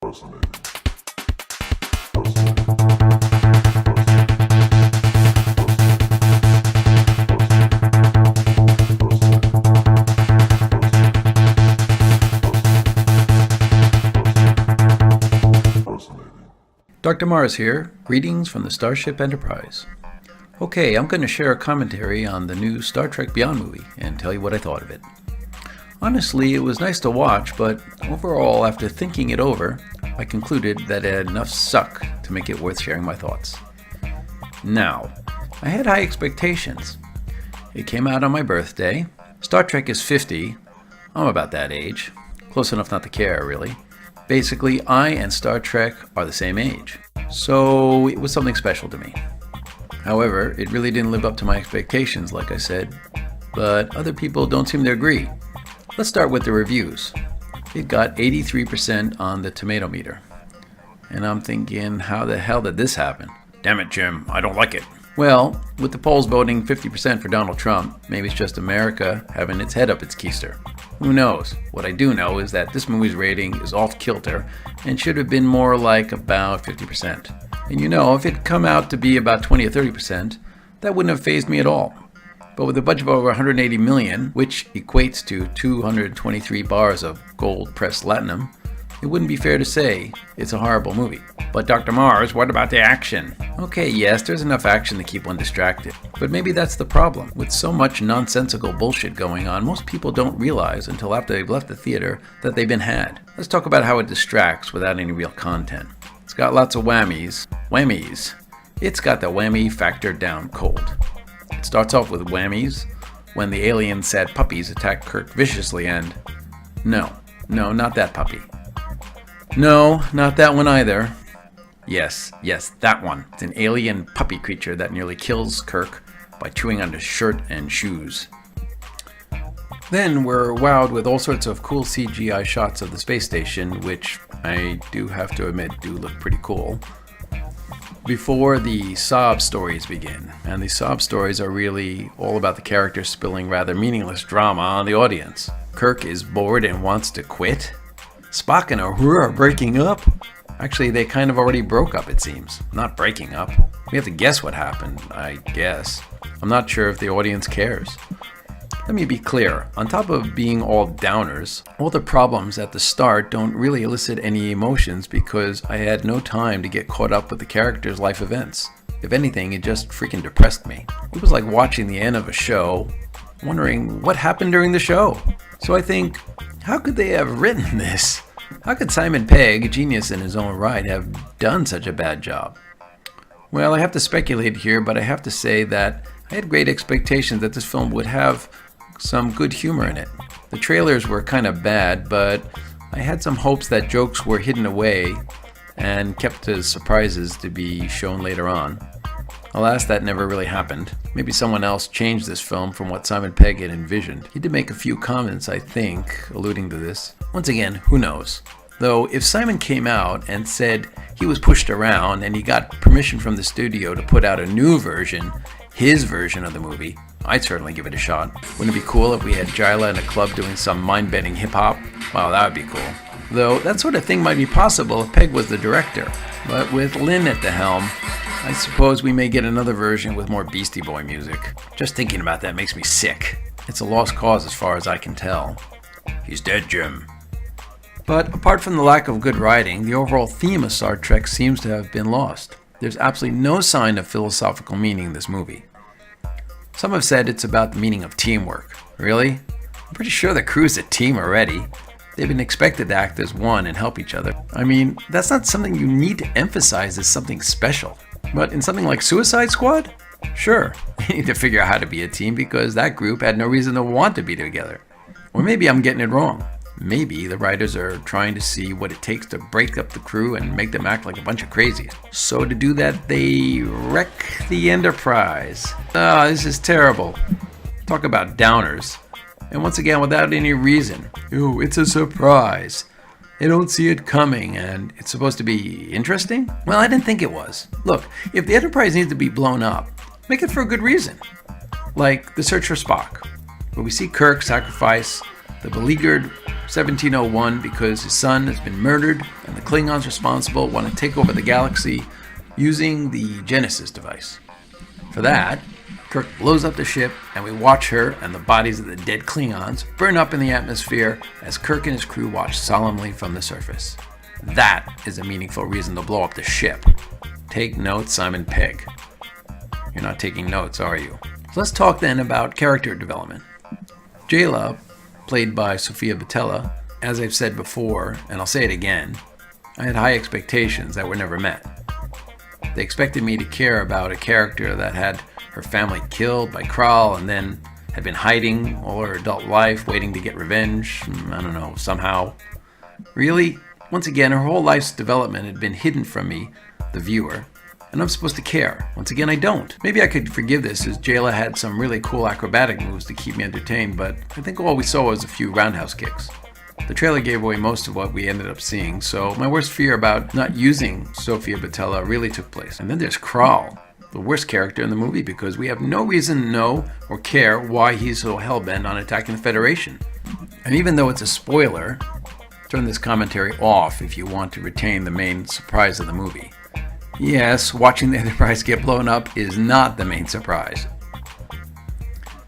DrMars here. Greetings from the Starship Enterprise. Okay, I'm going to share a commentary on the new Star Trek Beyond movie and tell you what I thought of it. Honestly, it was nice to watch, but overall, after thinking it over, I concluded that it had enough suck to make it worth sharing my thoughts. Now, I had high expectations. It came out on my birthday. Star Trek is 50. I'm about that age. Close enough not to care, really. Basically, I and Star Trek are the same age. So it was something special to me. However, it really didn't live up to my expectations, like I said, but other people don't seem to agree. Let's start with the reviews. It got 83% on the tomato meter. And I'm thinking, how the hell did this happen? Damn it, Jim, I don't like it. Well, with the polls voting 50% for Donald Trump, maybe it's just America having its head up its keister. Who knows? What I do know is that this movie's rating is off kilter and should have been more like about 50%. And if it come out to be about 20 or 30%, that wouldn't have fazed me at all. But with a budget of over 180 million, which equates to 223 bars of gold-pressed latinum, it wouldn't be fair to say it's a horrible movie. But DrMars, what about the action? Okay, yes, there's enough action to keep one distracted. But maybe that's the problem. With so much nonsensical bullshit going on, most people don't realize until after they've left the theater that they've been had. Let's talk about how it distracts without any real content. It's got lots of whammies. Whammies. It's got the whammy factor down cold. It starts off with whammies when the alien sad puppies attack Kirk viciously and... No, not that puppy. No, not that one either. Yes, that one. It's an alien puppy creature that nearly kills Kirk by chewing on his shirt and shoes. Then we're wowed with all sorts of cool CGI shots of the space station, which I do have to admit do look pretty cool, before the Sob Stories begin. And the Sob Stories are really all about the characters spilling rather meaningless drama on the audience. Kirk is bored and wants to quit. Spock and Uhura are breaking up. Actually, they kind of already broke up, it seems. Not breaking up. We have to guess what happened, I guess. I'm not sure if the audience cares. Let me be clear. On top of being all downers, all the problems at the start don't really elicit any emotions because I had no time to get caught up with the characters' life events. If anything, it just freaking depressed me. It was like watching the end of a show, wondering what happened during the show. So I think, how could they have written this? How could Simon Pegg, a genius in his own right, have done such a bad job? Well, I have to speculate here, but I have to say that I had great expectations that this film would have some good humor in it. The trailers were kind of bad, but I had some hopes that jokes were hidden away and kept as surprises to be shown later on. Alas, that never really happened. Maybe someone else changed this film from what Simon Pegg had envisioned. He did make a few comments, I think, alluding to this. Once again, who knows? Though, if Simon came out and said he was pushed around and he got permission from the studio to put out a new version, his version of the movie, I'd certainly give it a shot. Wouldn't it be cool if we had Jyla in a club doing some mind-bending hip-hop? Wow, that would be cool. Though, that sort of thing might be possible if Pegg was the director. But with Lynn at the helm, I suppose we may get another version with more Beastie Boy music. Just thinking about that makes me sick. It's a lost cause as far as I can tell. He's dead, Jim. But apart from the lack of good writing, the overall theme of Star Trek seems to have been lost. There's absolutely no sign of philosophical meaning in this movie. Some have said it's about the meaning of teamwork. Really? I'm pretty sure the crew's a team already. They've been expected to act as one and help each other. I mean, that's not something you need to emphasize as something special. But in something like Suicide Squad? Sure, they need to figure out how to be a team because that group had no reason to want to be together. Or maybe I'm getting it wrong. Maybe the writers are trying to see what it takes to break up the crew and make them act like a bunch of crazies. So to do that, they wreck the Enterprise. This is terrible. Talk about downers. And once again, without any reason. Ooh, it's a surprise. They don't see it coming, and it's supposed to be interesting? Well, I didn't think it was. Look, if the Enterprise needs to be blown up, make it for a good reason. Like The Search for Spock, where we see Kirk sacrifice the beleaguered 1701 because his son has been murdered and the Klingons responsible want to take over the galaxy using the Genesis device. For that, Kirk blows up the ship and we watch her and the bodies of the dead Klingons burn up in the atmosphere as Kirk and his crew watch solemnly from the surface. That is a meaningful reason to blow up the ship. Take notes, Simon Pegg. You're not taking notes, are you? So let's talk then about character development. Jayla, played by Sofia Boutella, as I've said before, and I'll say it again, I had high expectations that were never met. They expected me to care about a character that had her family killed by Krall and then had been hiding all her adult life, waiting to get revenge, I don't know, somehow. Really? Once again, her whole life's development had been hidden from me, the viewer, and I'm supposed to care. Once again, I don't. Maybe I could forgive this as Jayla had some really cool acrobatic moves to keep me entertained, but I think all we saw was a few roundhouse kicks. The trailer gave away most of what we ended up seeing, so my worst fear about not using Sofia Boutella really took place. And then there's Krall, the worst character in the movie because we have no reason to know or care why he's so hellbent on attacking the Federation. And even though it's a spoiler, turn this commentary off if you want to retain the main surprise of the movie. Yes, watching the Enterprise get blown up is not the main surprise.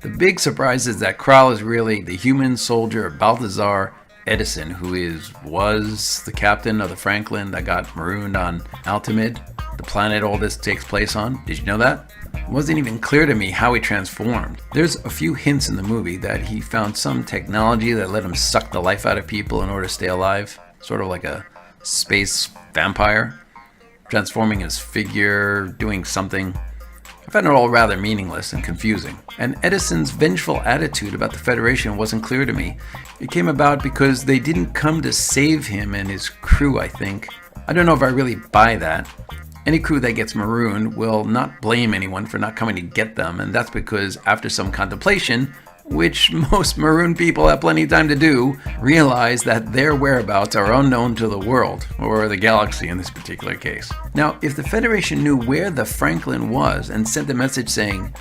The big surprise is that Krall is really the human soldier Balthazar Edison, who was the captain of the Franklin that got marooned on Altamid, the planet all this takes place on. Did you know that? It wasn't even clear to me how he transformed. There's a few hints in the movie that he found some technology that let him suck the life out of people in order to stay alive, sort of like a space vampire, transforming his figure, doing something. I found it all rather meaningless and confusing. And Edison's vengeful attitude about the Federation wasn't clear to me. It came about because they didn't come to save him and his crew, I think. I don't know if I really buy that. Any crew that gets marooned will not blame anyone for not coming to get them, and that's because after some contemplation, which most marooned people have plenty of time to do, realize that their whereabouts are unknown to the world, or the galaxy in this particular case. Now, if the Federation knew where the Franklin was and sent a message saying,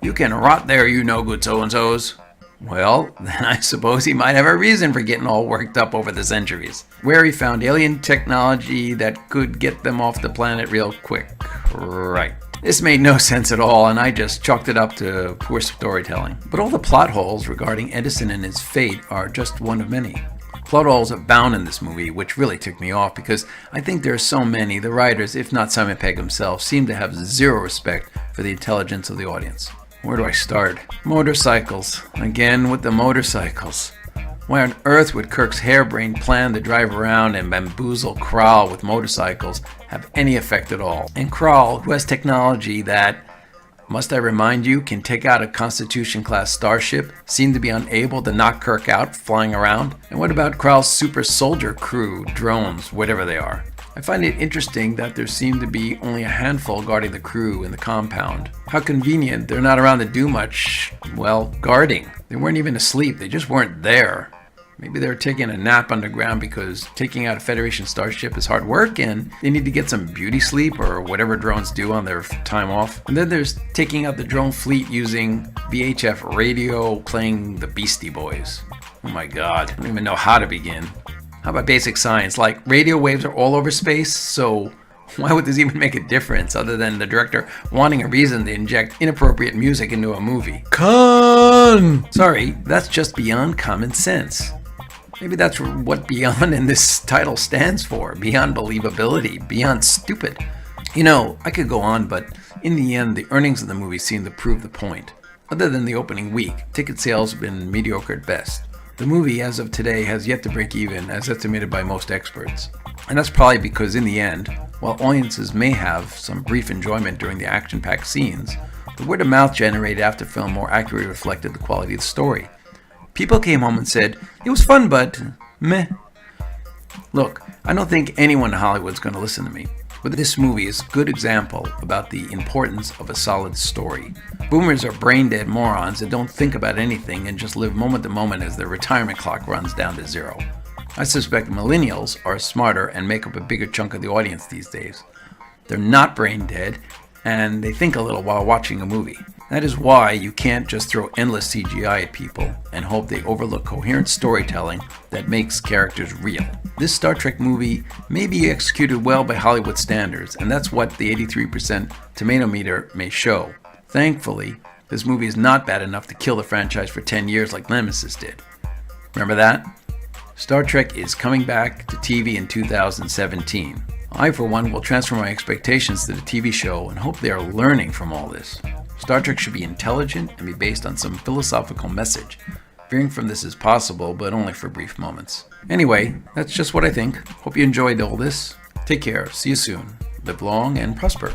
"You can rot there, you no good so-and-sos," well, then I suppose he might have a reason for getting all worked up over the centuries. Where he found alien technology that could get them off the planet real quick. Right. This made no sense at all, and I just chalked it up to poor storytelling. But all the plot holes regarding Edison and his fate are just one of many. Plot holes abound in this movie, which really ticked me off because I think there are so many, the writers, if not Simon Pegg himself, seem to have zero respect for the intelligence of the audience. Where do I start? Motorcycles. Again with the motorcycles. Why on earth would Kirk's harebrained plan to drive around and bamboozle Krall with motorcycles have any effect at all? And Krall, who has technology that, must I remind you, can take out a Constitution-class starship, seemed to be unable to knock Kirk out flying around? And what about Krall's super soldier crew, drones, whatever they are? I find it interesting that there seem to be only a handful guarding the crew in the compound. How convenient they're not around to do much, well, guarding. They weren't even asleep, they just weren't there. Maybe they were taking a nap underground because taking out a Federation starship is hard work and they need to get some beauty sleep or whatever drones do on their time off. And then there's taking out the drone fleet using VHF radio playing the Beastie Boys. Oh my god, I don't even know how to begin. How about basic science? Like, radio waves are all over space, so why would this even make a difference other than the director wanting a reason to inject inappropriate music into a movie? Sorry, that's just beyond common sense. Maybe that's what beyond in this title stands for. Beyond believability, beyond stupid. You know, I could go on, but in the end, the earnings of the movie seem to prove the point. Other than the opening week, ticket sales have been mediocre at best. The movie, as of today, has yet to break even, as estimated by most experts. And that's probably because in the end, while audiences may have some brief enjoyment during the action-packed scenes, the word of mouth generated after film more accurately reflected the quality of the story. People came home and said, "It was fun, but meh." Look, I don't think anyone in Hollywood's going to listen to me, but this movie is a good example about the importance of a solid story. Boomers are brain-dead morons that don't think about anything and just live moment to moment as their retirement clock runs down to zero. I suspect millennials are smarter and make up a bigger chunk of the audience these days. They're not brain-dead, and they think a little while watching a movie. That is why you can't just throw endless CGI at people and hope they overlook coherent storytelling that makes characters real. This Star Trek movie may be executed well by Hollywood standards, and that's what the 83% tomato meter may show. Thankfully, this movie is not bad enough to kill the franchise for 10 years like Nemesis did. Remember that? Star Trek is coming back to TV in 2017. I, for one, will transfer my expectations to the TV show and hope they are learning from all this. Star Trek should be intelligent and be based on some philosophical message. Veering from this is possible, but only for brief moments. Anyway, that's just what I think. Hope you enjoyed all this. Take care. See you soon. Live long and prosper.